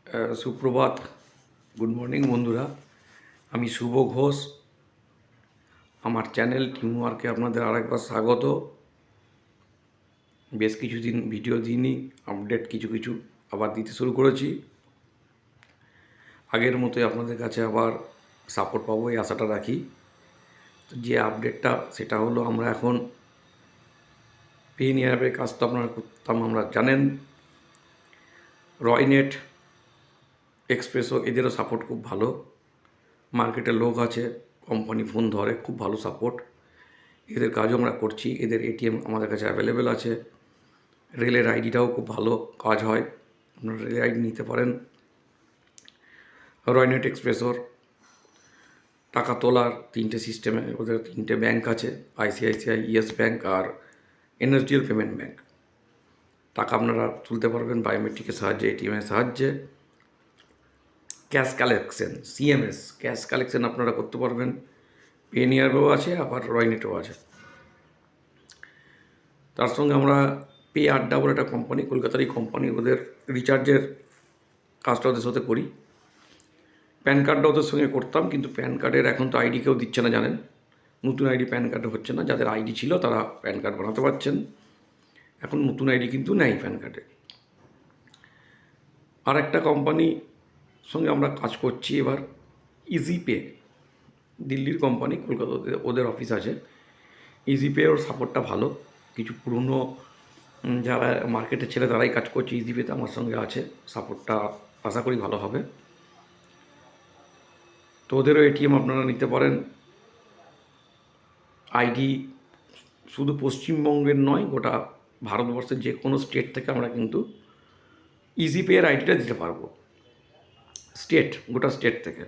সুপ্রভাত, good morning বন্ধুরা। আমি শুভ ঘোষ। আমার চ্যানেল টিমওয়ার্কে আপনাদের আরেকবার স্বাগত। বেশ কিছুদিন ভিডিও দিইনি, আপডেট কিছু কিছু আবার দিতে শুরু করেছি। আগের মতোই আপনাদের কাছে আবার সাপোর্ট পাবো এই আশাটা রাখি। তো যে আপডেটটা সেটা হলো, আমরা এখন পেন অ্যাপের কাজ তো আপনারা করতাম, আমরা জানেন। রয়নেট, এক্সপ্রেসো এদেরও সাপোর্ট খুব ভালো। মার্কেটে লোক আছে, কোম্পানি ফোন ধরে, খুব ভালো সাপোর্ট। এদের কাজও আমরা করছি, এদের এটিএম আমাদের কাছে অ্যাভেলেবেল আছে। রেলের আইডিটাও খুব ভালো কাজ হয়, আপনারা রেল আইডি নিতে পারেন। রয়নেট এক্সপ্রেসোর টাকা তোলার তিনটে সিস্টেমে, ওদের তিনটে ব্যাংক আছে, আইসিআইসিআই, ইয়েস ব্যাংক আর এনএসডিএল পেমেন্ট ব্যাংক। টাকা আপনারা তুলতে পারবেন বায়োমেট্রিকের সাহায্যে, এটিএমের সাহায্যে। Cash collection, CMS cash collection আপনারা করতে পারবেন। পেনিয়ারও আছে, আবার রয়নেটও আছে। তার সঙ্গে আমরা পে আড্ডা বলে একটা কোম্পানি, কলকাতারই কোম্পানি, ওদের রিচার্জের কাজটা ওদের সাথে করি। প্যান কার্ডটা ওদের সঙ্গে করতাম, কিন্তু প্যান কার্ডের এখন তো আইডি কেউ দিচ্ছে না, জানেন। নতুন আইডি প্যান কার্ডে হচ্ছে না। যাদের আইডি ছিল তারা প্যান কার্ড বানাতে পারছেন, এখন নতুন আইডি কিন্তু নেই প্যান কার্ডে। আর একটা কোম্পানি সঙ্গে আমরা কাজ করছি এবার, ইজি পে, দিল্লির কোম্পানি, কলকাতাতে ওদের অফিস আছে। ইজি পে ওর সাপোর্টটা ভালো। কিছু পুরনো যারা মার্কেটের ছেলে তারাই কাজ করছে ইজি পেতে, আমার সঙ্গে আছে। সাপোর্টটা আশা করি ভালো হবে। তো ওদেরও এটিএম আপনারা নিতে পারেন। আইডি শুধু পশ্চিমবঙ্গের নয়, গোটা ভারতবর্ষের যে কোনো স্টেট থেকে আমরা কিন্তু ইজি পেয়ের আইডিটা দিতে পারবো। গোটা স্টেট থেকে,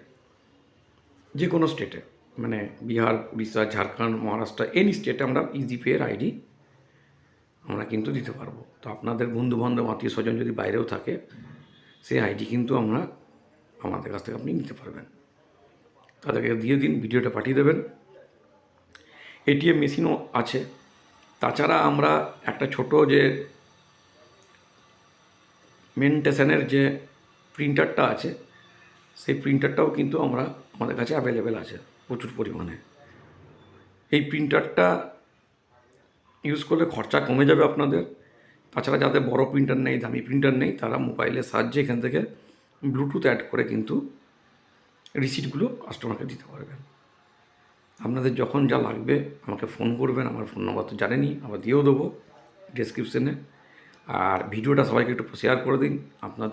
যে কোনো স্টেটে, মানে বিহার, উড়িষ্যা, ঝাড়খণ্ড, মহারাষ্ট্র, এনি স্টেটে আমরা ইজি পেয়ের আইডি আমরা কিন্তু দিতে পারবো। তো আপনাদের বন্ধুবান্ধব, আত্মীয় স্বজন যদি বাইরেও থাকে, সেই আইডি কিন্তু আমাদের কাছ থেকে আপনি নিতে পারবেন। তাদেরকে দিয়ে দিন, ভিডিওটা পাঠিয়ে দেবেন। এটিএম মেশিনও আছে। তাছাড়া আমরা একটা ছোট যে মেন্টেশনের যে প্রিন্টারটা আছে, সেই প্রিন্টারটাও কিন্তু আমাদের কাছে অ্যাভেলেবেল আছে প্রচুর পরিমাণে। এই প্রিন্টারটা ইউজ করলে খরচা কমে যাবে আপনাদের। তাছাড়া যাদের বড় প্রিন্টার নেই, দামি প্রিন্টার নেই, তারা মোবাইলের সাহায্যে এখান থেকে ব্লুটুথ অ্যাড করে কিন্তু রিসিটগুলো কাস্টমারকে দিতে পারবেন। আপনাদের যখন যা লাগবে আমাকে ফোন করবেন, আমার ফোন নম্বর তো জানেনই, আবার দিয়েও দেবো ডেসক্রিপশনে। আর ভিডিওটা সবাইকে একটু শেয়ার করে দিন। আপনাদের